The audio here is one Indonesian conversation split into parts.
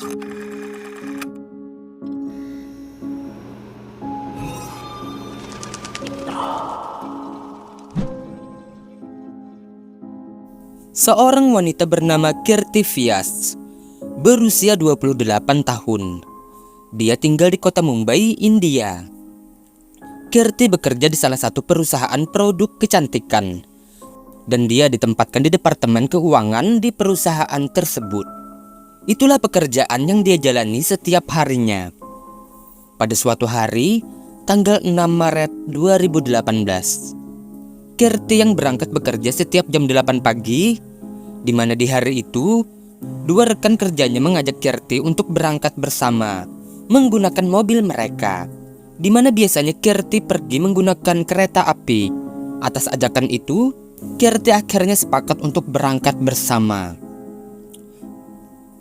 Seorang wanita bernama Kirti Vyas, berusia 28 tahun. Dia tinggal di kota Mumbai, India. Kirti bekerja di salah satu perusahaan produk kecantikan, dan dia ditempatkan di departemen keuangan di perusahaan tersebut. Itulah pekerjaan yang dia jalani setiap harinya. Pada suatu hari, tanggal 6 Maret 2018, Kirti yang berangkat bekerja setiap jam 8 pagi, di mana di hari itu, dua rekan kerjanya mengajak Kirti untuk berangkat bersama menggunakan mobil mereka, di mana biasanya Kirti pergi menggunakan kereta api. Atas ajakan itu, Kirti akhirnya sepakat untuk berangkat bersama.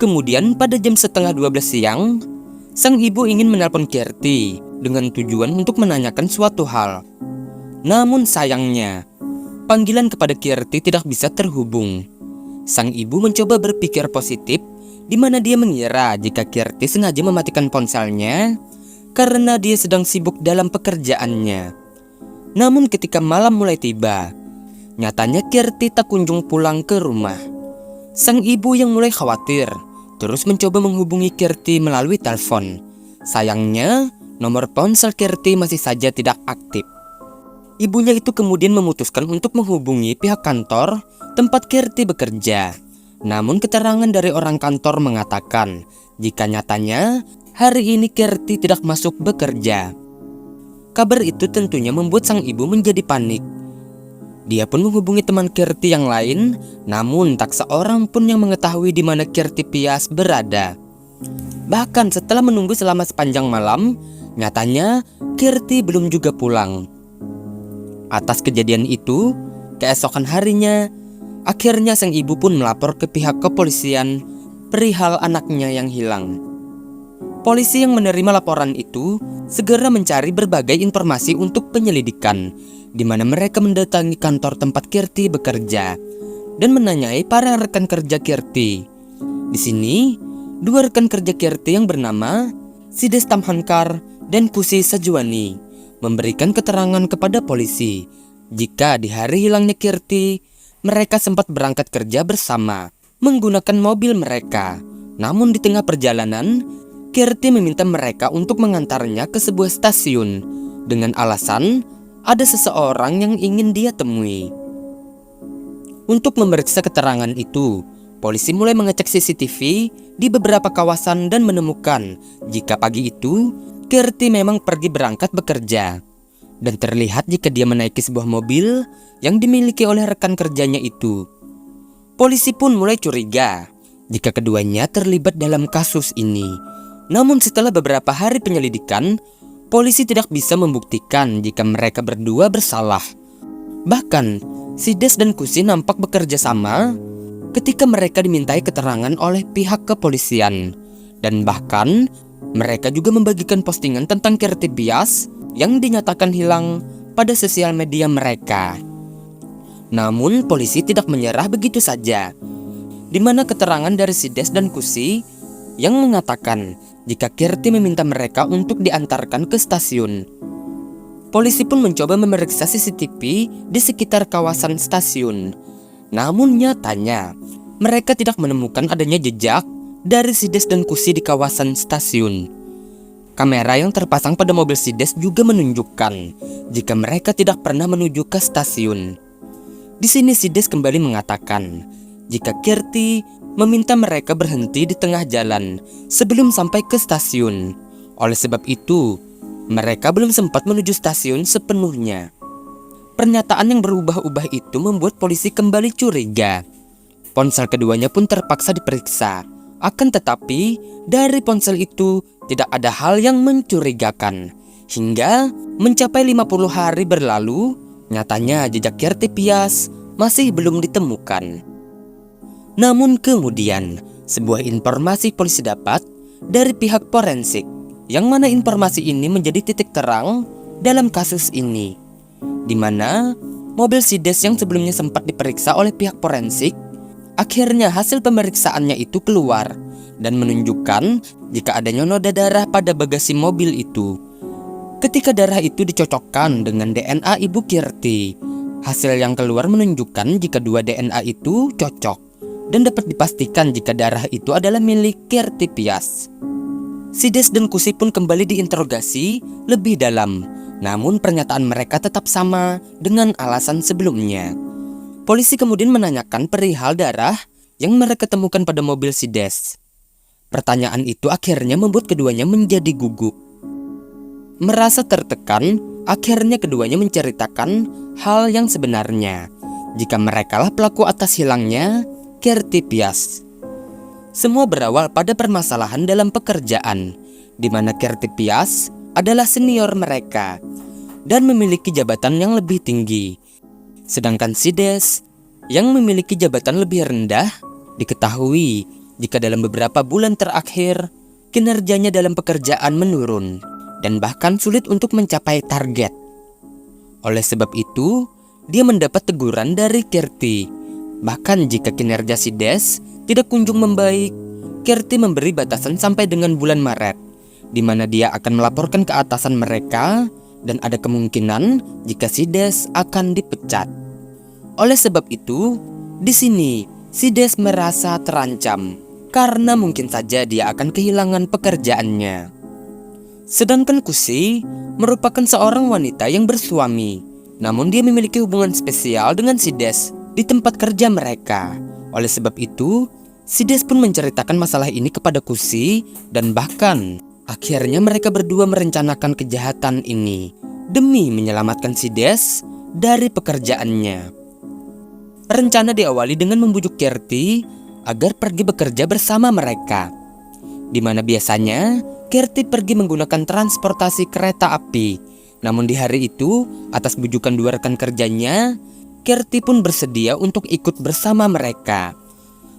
Kemudian pada jam setengah 12 siang, sang ibu ingin menelpon Kirti dengan tujuan untuk menanyakan suatu hal. Namun sayangnya, panggilan kepada Kirti tidak bisa terhubung. Sang ibu mencoba berpikir positif, di mana dia mengira jika Kirti sengaja mematikan ponselnya karena dia sedang sibuk dalam pekerjaannya. Namun ketika malam mulai tiba, nyatanya Kirti tak kunjung pulang ke rumah. Sang ibu yang mulai khawatir terus mencoba menghubungi Kirti melalui telepon. Sayangnya, nomor ponsel Kirti masih saja tidak aktif. Ibunya itu kemudian memutuskan untuk menghubungi pihak kantor tempat Kirti bekerja. Namun keterangan dari orang kantor mengatakan jika nyatanya hari ini Kirti tidak masuk bekerja. Kabar itu tentunya membuat sang ibu menjadi panik. Dia pun menghubungi teman Kirti yang lain, namun tak seorang pun yang mengetahui di mana Kirti Vyas berada. Bahkan setelah menunggu selama sepanjang malam, nyatanya Kirti belum juga pulang. Atas kejadian itu, keesokan harinya, akhirnya sang ibu pun melapor ke pihak kepolisian perihal anaknya yang hilang. Polisi yang menerima laporan itu segera mencari berbagai informasi untuk penyelidikan, di mana mereka mendatangi kantor tempat Kirti bekerja dan menanyai para rekan kerja Kirti. Di sini, dua rekan kerja Kirti yang bernama Sides Tamhankar dan Kusi Sajwani memberikan keterangan kepada polisi jika di hari hilangnya Kirti, mereka sempat berangkat kerja bersama menggunakan mobil mereka. Namun di tengah perjalanan, Kirti meminta mereka untuk mengantarnya ke sebuah stasiun dengan alasan ada seseorang yang ingin dia temui. Untuk memeriksa keterangan itu, polisi mulai mengecek CCTV di beberapa kawasan dan menemukan jika pagi itu Kirti memang pergi berangkat bekerja. Dan terlihat jika dia menaiki sebuah mobil yang dimiliki oleh rekan kerjanya itu. Polisi pun mulai curiga jika keduanya terlibat dalam kasus ini. Namun setelah beberapa hari penyelidikan, polisi tidak bisa membuktikan jika mereka berdua bersalah. Bahkan, Sides dan Kusi nampak bekerja sama ketika mereka dimintai keterangan oleh pihak kepolisian. Dan bahkan, mereka juga membagikan postingan tentang Kirti Vyas yang dinyatakan hilang pada sosial media mereka. Namun polisi tidak menyerah begitu saja, di mana keterangan dari Sides dan Kusi yang mengatakan jika Kirti meminta mereka untuk diantarkan ke stasiun. Polisi pun mencoba memeriksa CCTV di sekitar kawasan stasiun. Namun nyatanya mereka tidak menemukan adanya jejak dari Sides dan Kusi di kawasan stasiun. Kamera yang terpasang pada mobil Sides juga menunjukkan jika mereka tidak pernah menuju ke stasiun. Di sini Sides kembali mengatakan jika Kirti meminta mereka berhenti di tengah jalan sebelum sampai ke stasiun. Oleh sebab itu, mereka belum sempat menuju stasiun sepenuhnya. Pernyataan yang berubah-ubah itu membuat polisi kembali curiga. Ponsel keduanya pun terpaksa diperiksa. Akan tetapi, dari ponsel itu tidak ada hal yang mencurigakan. Hingga mencapai 50 hari berlalu, nyatanya jejak Kirti Vyas masih belum ditemukan. Namun kemudian, sebuah informasi polisi dapat dari pihak forensik, yang mana informasi ini menjadi titik terang dalam kasus ini, di mana mobil Sides yang sebelumnya sempat diperiksa oleh pihak forensik Akhirnya hasil pemeriksaannya itu keluar dan menunjukkan jika adanya noda darah pada bagasi mobil itu. Ketika darah itu dicocokkan dengan DNA ibu Kirti, hasil yang keluar menunjukkan jika dua DNA itu cocok dan dapat dipastikan jika darah itu adalah milik Kirti Pias. Sides dan Kusi pun kembali diinterogasi lebih dalam, namun pernyataan mereka tetap sama dengan alasan sebelumnya. Polisi kemudian menanyakan perihal darah yang mereka temukan pada mobil Sides. Pertanyaan itu akhirnya membuat keduanya menjadi gugup. Merasa tertekan, akhirnya keduanya menceritakan hal yang sebenarnya, jika merekalah pelaku atas hilangnya Kirti Pias. Semua berawal pada permasalahan dalam pekerjaan, di mana Kirti Pias adalah senior mereka dan memiliki jabatan yang lebih tinggi. Sedangkan Sides yang memiliki jabatan lebih rendah diketahui jika dalam beberapa bulan terakhir kinerjanya dalam pekerjaan menurun dan bahkan sulit untuk mencapai target. Oleh sebab itu, dia mendapat teguran dari Kirti. Bahkan jika kinerja Sides tidak kunjung membaik, Kirti memberi batasan sampai dengan bulan Maret, di mana dia akan melaporkan ke atasan mereka dan ada kemungkinan jika Sides akan dipecat. Oleh sebab itu, di sini Sides merasa terancam karena mungkin saja dia akan kehilangan pekerjaannya. Sedangkan Kusi merupakan seorang wanita yang bersuami, namun dia memiliki hubungan spesial dengan Sides di tempat kerja mereka. Oleh sebab itu, Sides pun menceritakan masalah ini kepada Kusi dan bahkan akhirnya mereka berdua merencanakan kejahatan ini demi menyelamatkan Sides dari pekerjaannya. Rencana diawali dengan membujuk Kirti agar pergi bekerja bersama mereka, di mana biasanya Kirti pergi menggunakan transportasi kereta api. Namun di hari itu, atas bujukan dua rekan kerjanya, Kirti pun bersedia untuk ikut bersama mereka.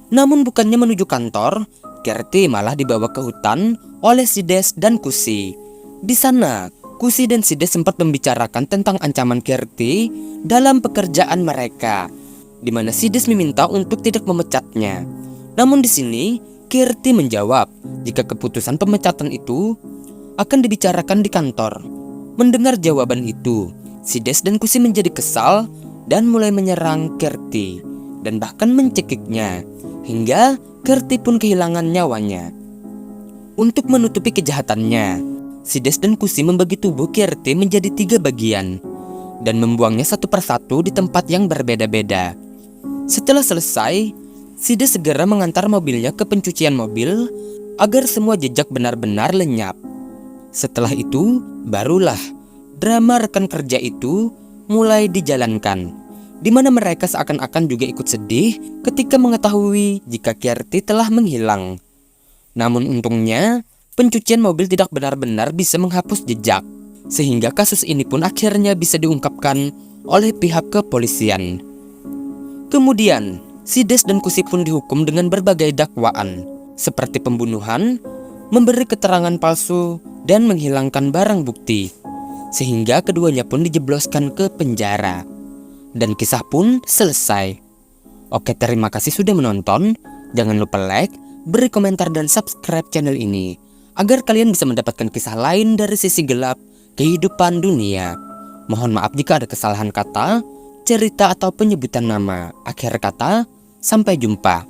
Namun bukannya menuju kantor, Kirti malah dibawa ke hutan oleh Sides dan Kusi. Di sana, Kusi dan Sides sempat membicarakan tentang ancaman Kirti dalam pekerjaan mereka, di mana Sides meminta untuk tidak memecatnya. Namun di sini, Kirti menjawab jika keputusan pemecatan itu akan dibicarakan di kantor. Mendengar jawaban itu, Sides dan Kusi menjadi kesal dan mulai menyerang Kirti dan bahkan mencekiknya, hingga Kirti pun kehilangan nyawanya. Untuk menutupi kejahatannya, Sides dan Kusi membagi tubuh Kirti menjadi 3 bagian dan membuangnya satu persatu di tempat yang berbeda-beda. Setelah selesai, Sides segera mengantar mobilnya ke pencucian mobil agar semua jejak benar-benar lenyap. Setelah itu, barulah drama rekan kerja itu mulai dijalankan, di mana mereka seakan-akan juga ikut sedih ketika mengetahui jika Kirti telah menghilang. Namun untungnya, pencucian mobil tidak benar-benar bisa menghapus jejak, sehingga kasus ini pun akhirnya bisa diungkapkan oleh pihak kepolisian. Kemudian, Sides dan Kusi pun dihukum dengan berbagai dakwaan, seperti pembunuhan, memberi keterangan palsu, dan menghilangkan barang bukti, sehingga keduanya pun dijebloskan ke penjara. Dan kisah pun selesai. Oke, terima kasih sudah menonton. Jangan lupa like, beri komentar, dan subscribe channel ini agar kalian bisa mendapatkan kisah lain dari sisi gelap kehidupan dunia. Mohon maaf jika ada kesalahan kata, cerita, atau penyebutan nama. Akhir kata, sampai jumpa.